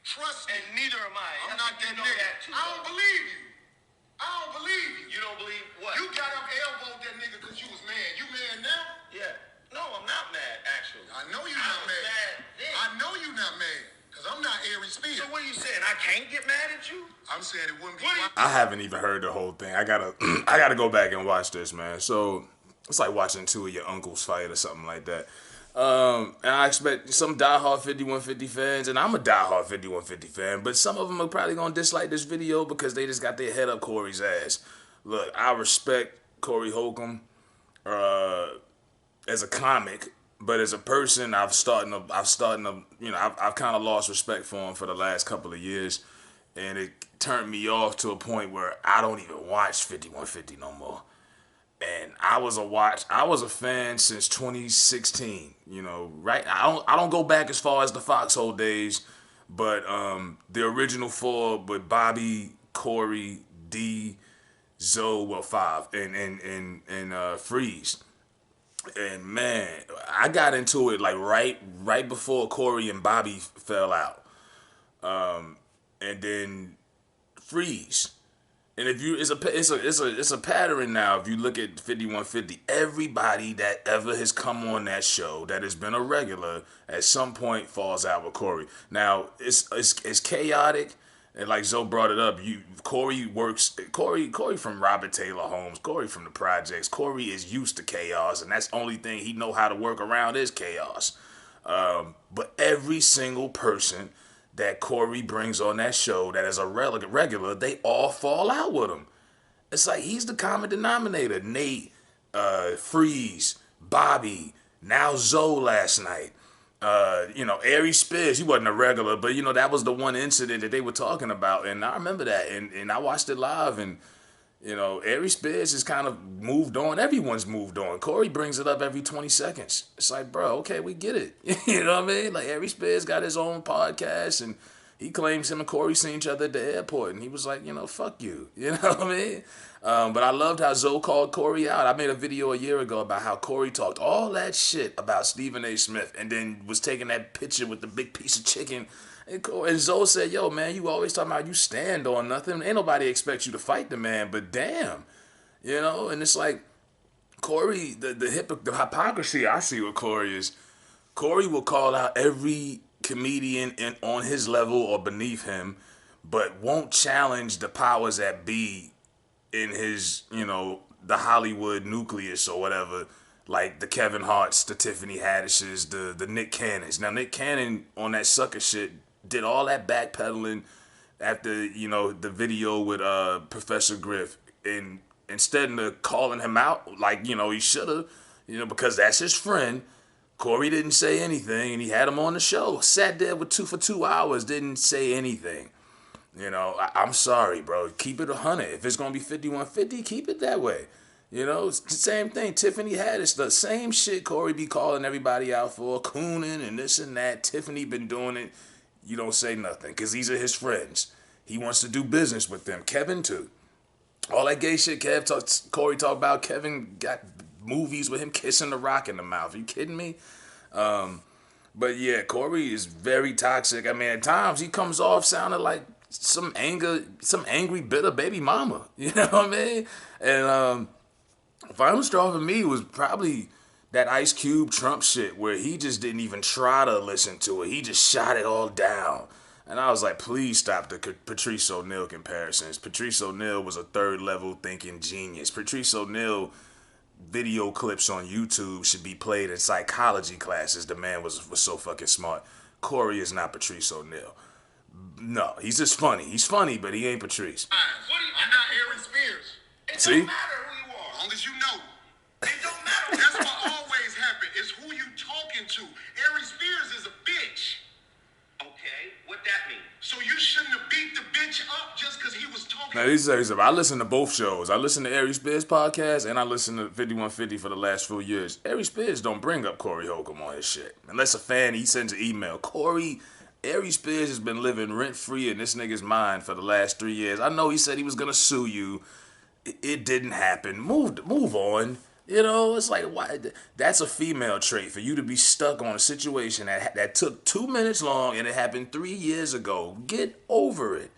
Trust me. And neither am I. I'm not that nigga. I don't believe you. I don't believe you. You don't believe what? You got up elbowed that nigga because you was mad. You mad now? Yeah. No, I'm not mad, actually. I know you're not mad. I know you're not mad. Because I'm not Aries Spears. So what are you saying? I can't get mad at you? I'm saying it wouldn't be I haven't even heard the whole thing. I gotta go back and watch this, man. So it's like watching two of your uncles fight or something like that. And I expect some diehard 5150 fans, and I'm a diehard 5150 fan, but some of them are probably gonna dislike this video because they just got their head up Corey's ass. Look, I respect Corey Holcomb as a comic, but as a person, I've kind of lost respect for him for the last couple of years, and it turned me off to a point where I don't even watch 5150 no more. And I was a fan since 2016. You know, right? I don't go back as far as the Foxhole days, but the original four with Bobby, Corey, D, Zo, 5, and Freeze. And man, I got into it like right before Corey and Bobby fell out, and then Freeze. And if you, it's a pattern now. If you look at 5150, everybody that ever has come on that show that has been a regular at some point falls out with Corey. Now it's chaotic, and like Zo brought it up, Corey from Robert Taylor Holmes, Corey from the Projects. Corey is used to chaos, and that's the only thing he know how to work around is chaos. But every single person that Corey brings on that show that is a regular, they all fall out with him. It's like he's the common denominator. Nate, Freeze, Bobby, now Zo last night. Aries Spears, he wasn't a regular, but that was the one incident that they were talking about, and I remember that, and I watched it live, and Aries Spears has kind of moved on. Everyone's moved on. Corey brings it up every 20 seconds. It's like, bro, okay, we get it. You know what I mean? Like, Aries Spears got his own podcast, and he claims him and Corey seen each other at the airport, and he was like, fuck you. You know what I mean? But I loved how Zo called Corey out. I made a video a year ago about how Corey talked all that shit about Stephen A. Smith, and then was taking that picture with the big piece of chicken. And Zo said, yo, man, you always talking about you stand on nothing. Ain't nobody expects you to fight the man, but damn. And it's like, Corey, the hypocrisy I see with Corey is, Corey will call out every comedian on his level or beneath him, but won't challenge the powers that be in his, the Hollywood nucleus or whatever, like the Kevin Harts, the Tiffany Haddishes, the Nick Cannons. Now, Nick Cannon on that sucker shit did all that backpedaling after, the video with Professor Griff. And instead of calling him out like, he should have, because that's his friend, Corey didn't say anything, and he had him on the show. Sat there for 2 hours, didn't say anything. I'm sorry, bro. Keep it 100. If it's going to be 5150, keep it that way. It's the same thing. Tiffany Haddish, the same shit Corey be calling everybody out for, cooning and this and that. Tiffany been doing it. You don't say nothing because these are his friends. He wants to do business with them. Kevin, too. All that gay shit Corey talked about, Kevin got movies with him kissing the rock in the mouth. Are you kidding me? But yeah, Corey is very toxic. I mean, at times he comes off sounding like some angry, bitter baby mama. You know what I mean? And final straw for me was probably that Ice Cube Trump shit where he just didn't even try to listen to it. He just shot it all down. And I was like, please stop the Patrice O'Neal comparisons. Patrice O'Neal was a third level thinking genius. Patrice O'Neal video clips on YouTube should be played in psychology classes. The man was so fucking smart. Corey is not Patrice O'Neal. No, he's just funny. He's funny, but he ain't Patrice. I'm not Aries Spears. It See? don't matter who you are. As long as you know. It don't matter. That's what always happens. It's who you talking to. Aries Spears is a bitch. Okay, what that mean? So you shouldn't have beat the bitch up just because he was talking. Now, these days, I listen to both shows. I listen to Aries Spears podcast, and I listen to 5150 for the last few years. Aries Spears don't bring up Corey Holcomb on his shit. Unless a fan, he sends an email. Aries Spears has been living rent-free in this nigga's mind for the last 3 years. I know he said he was going to sue you. It didn't happen. Move on. You know, it's like, why? That's a female trait for you to be stuck on a situation that took 2 minutes long and it happened 3 years ago. Get over it.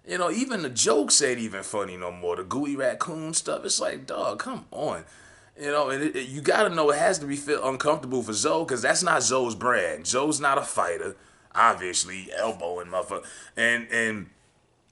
You know, even the jokes ain't even funny no more. The gooey raccoon stuff, it's like, dog, come on. You know, and you gotta know it has to be feel uncomfortable for Zoe, because that's not Zoe's brand. Zoe's not a fighter, obviously, elbowing motherfucker. And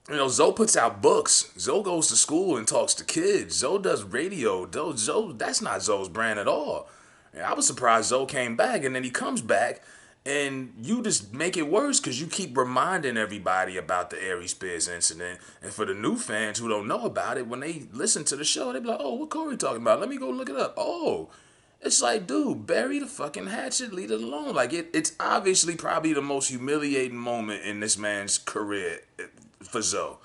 you know, Zoe puts out books. Zoe goes to school and talks to kids. Zoe does radio. Zoe, that's not Zoe's brand at all. And I was surprised Zoe came back, and then he comes back, and you just make it worse because you keep reminding everybody about the Aries Spears incident. And for the new fans who don't know about it, when they listen to the show, they be like, oh, what Corey talking about? Let me go look it up. Oh, it's like, dude, bury the fucking hatchet, leave it alone. Like, it's obviously probably the most humiliating moment in this man's career for Zoe.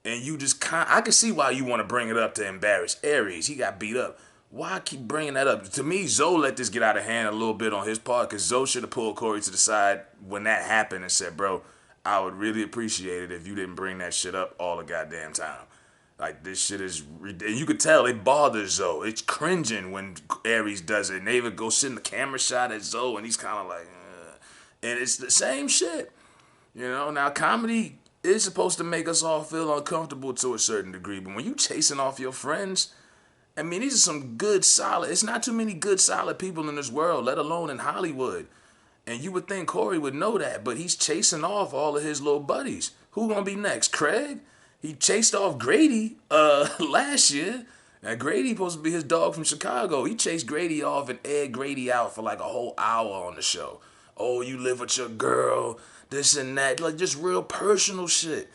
And you just I can see why you want to bring it up to embarrass Aries. He got beat up. Why keep bringing that up? To me, Zoe let this get out of hand a little bit on his part, because Zoe should have pulled Corey to the side when that happened and said, bro, I would really appreciate it if you didn't bring that shit up all the goddamn time. Like, this shit is, and you could tell it bothers Zoe. It's cringing when Aries does it. And they even go sit in the camera shot at Zoe, and he's kind of like, and it's the same shit. You know, now comedy is supposed to make us all feel uncomfortable to a certain degree, but when you chasing off your friends, I mean, these are some good, solid, it's not too many good, solid people in this world, let alone in Hollywood. And you would think Corey would know that, but he's chasing off all of his little buddies. Who gonna be next? Craig? He chased off Grady last year. Now, Grady supposed to be his dog from Chicago. He chased Grady off and aired Grady out for like a whole hour on the show. Oh, you live with your girl, this and that. Like, just real personal shit.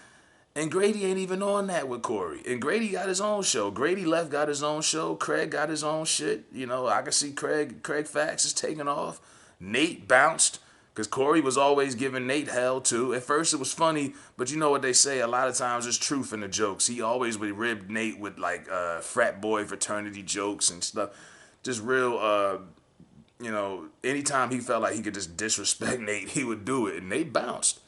And Grady ain't even on that with Corey. And Grady got his own show. Grady left, got his own show. Craig got his own shit. You know, I can see Craig Fax is taking off. Nate bounced, because Corey was always giving Nate hell too. At first it was funny, but you know what they say, a lot of times there's truth in the jokes. He always would rib Nate with like frat boy fraternity jokes and stuff. Just real, you know, anytime he felt like he could just disrespect Nate, he would do it. And Nate bounced.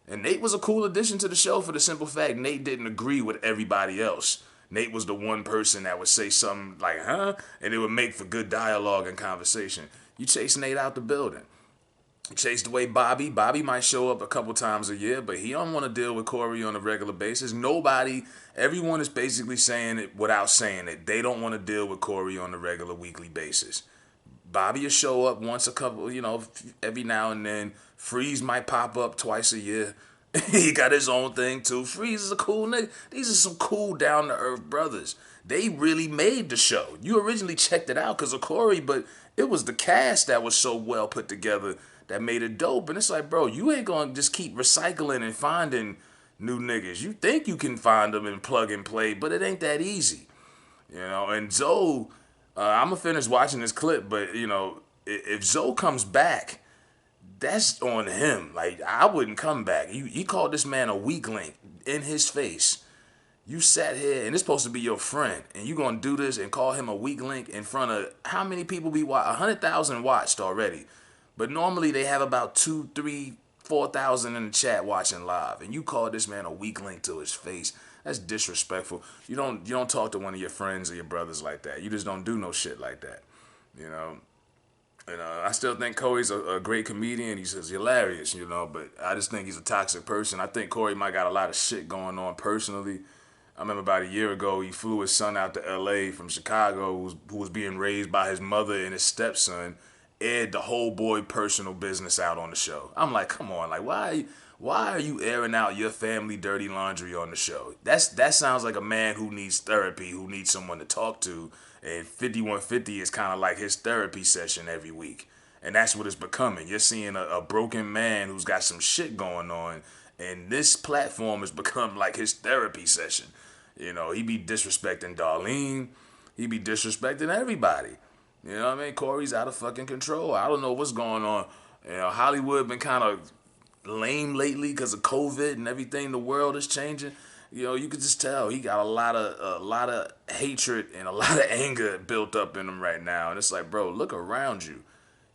And Nate was a cool addition to the show for the simple fact Nate didn't agree with everybody else. Nate was the one person that would say something like, huh? And it would make for good dialogue and conversation. You chase Nate out the building. You chased away Bobby. Bobby might show up a couple times a year, but he don't want to deal with Corey on a regular basis. Everyone is basically saying it without saying it. They don't want to deal with Corey on a regular weekly basis. Bobby will show up once a couple, you know, every now and then. Freeze might pop up twice a year. He got his own thing too. Freeze is a cool nigga. These are some cool down-to-earth brothers. They really made the show. You originally checked it out because of Corey, but it was the cast that was so well put together that made it dope. And it's like, bro, you ain't gonna just keep recycling and finding new niggas. You think you can find them and plug and play, but it ain't that easy. You know, and Zoe, I'm gonna finish watching this clip, but you know, if Zoe comes back, that's on him. Like, I wouldn't come back. He called this man a weak link in his face. You sat here, and it's supposed to be your friend, and you gonna do this and call him a weak link in front of how many people we watch? 100,000 watched already, but normally they have about 2, 3, 4,000 in the chat watching live, and you call this man a weak link to his face. That's disrespectful. You don't talk to one of your friends or your brothers like that. You just don't do no shit like that, you know. And I still think Corey's a great comedian. He's hilarious, you know, but I just think he's a toxic person. I think Corey might got a lot of shit going on personally. I remember about a year ago, he flew his son out to L.A. from Chicago, who was being raised by his mother and his stepson, aired the whole boy personal business out on the show. I'm like, come on, like, why are you airing out your family dirty laundry on the show? That sounds like a man who needs therapy, who needs someone to talk to. And 5150 is kind of like his therapy session every week. And that's what it's becoming. You're seeing a broken man who's got some shit going on. And this platform has become like his therapy session. You know, he be disrespecting Darlene. He be disrespecting everybody. You know what I mean? Corey's out of fucking control. I don't know what's going on. You know, Hollywood been kind of lame lately because of COVID and everything. The world is changing. You know, you could just tell he got a lot of hatred and a lot of anger built up in him right now. And it's like, bro, look around you.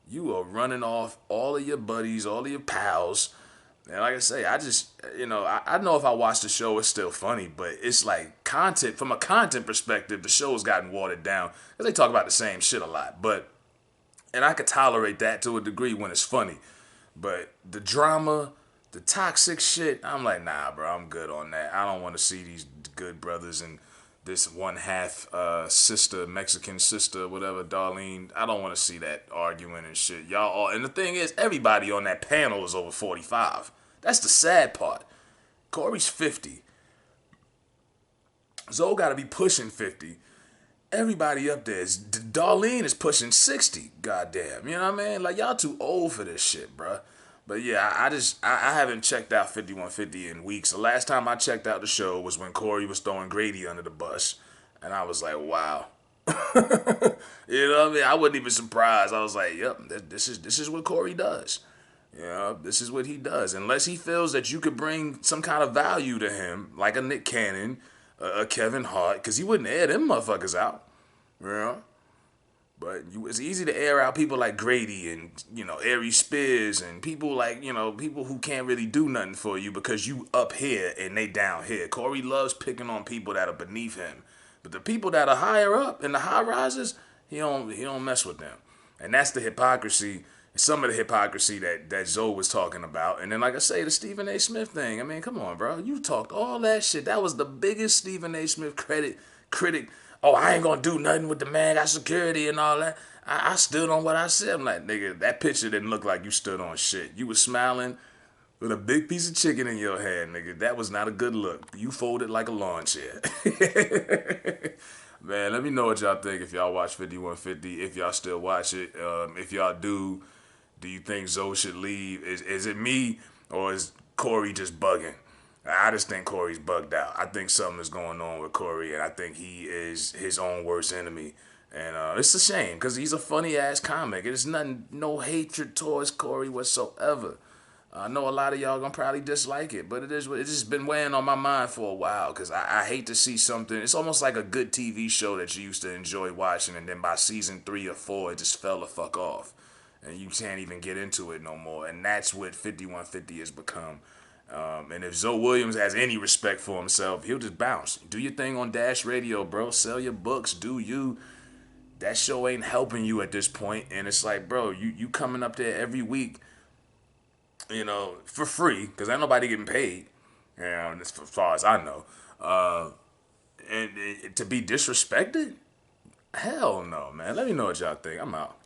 You are running off all of your buddies, all of your pals. And like I say, I just, I know if I watch the show, it's still funny, but it's like content, from a content perspective, the show's gotten watered down. Because they talk about the same shit a lot. And I could tolerate that to a degree when it's funny. But the drama, the toxic shit, I'm like, nah, bro, I'm good on that. I don't want to see these good brothers and this one half sister, Mexican sister, whatever, Darlene. I don't want to see that arguing and shit. Y'all all, and the thing is, everybody on that panel is over 45. That's the sad part. Corey's 50. Zoe got to be pushing 50. Everybody up there is, Darlene is pushing 60. Goddamn, you know what I mean? Like, y'all too old for this shit, bruh. But yeah, I haven't checked out 5150 in weeks. The last time I checked out the show was when Corey was throwing Grady under the bus. And I was like, wow. You know what I mean? I wasn't even surprised. I was like, yep, this is what Corey does. You know, this is what he does. Unless he feels that you could bring some kind of value to him, like a Nick Cannon, a Kevin Hart, because he wouldn't air them motherfuckers out. You know? But it's easy to air out people like Grady and, Aries Spears and people like, people who can't really do nothing for you because you up here and they down here. Corey loves picking on people that are beneath him. But the people that are higher up in the high rises, he don't mess with them. And that's the hypocrisy, some of the hypocrisy that Zoe was talking about. And then, like I say, the Stephen A. Smith thing. I mean, come on, bro. You talked all that shit. That was the biggest Stephen A. Smith critic. Oh, I ain't gonna do nothing with the man, got security and all that. I stood on what I said. I'm like, nigga, that picture didn't look like you stood on shit. You was smiling with a big piece of chicken in your hand, nigga. That was not a good look. You folded like a lawn chair. Man, let me know what y'all think if y'all watch 5150, if y'all still watch it. If y'all do you think Zoe should leave? Is it me or is Corey just bugging? I just think Corey's bugged out. I think something is going on with Corey, and I think he is his own worst enemy. And it's a shame, because he's a funny-ass comic. There's no hatred towards Corey whatsoever. I know a lot of y'all gonna probably dislike it, but it's just been weighing on my mind for a while, because I hate to see something. It's almost like a good TV show that you used to enjoy watching, and then by season 3 or 4, it just fell the fuck off. And you can't even get into it no more. And that's what 5150 has become. And if Zo Williams has any respect for himself, he'll just bounce. Do your thing on Dash Radio, bro. Sell your books. Do you. That show ain't helping you at this point. And it's like, bro, you coming up there every week, for free, because ain't nobody getting paid, as far as I know. And to be disrespected? Hell no, man. Let me know what y'all think. I'm out.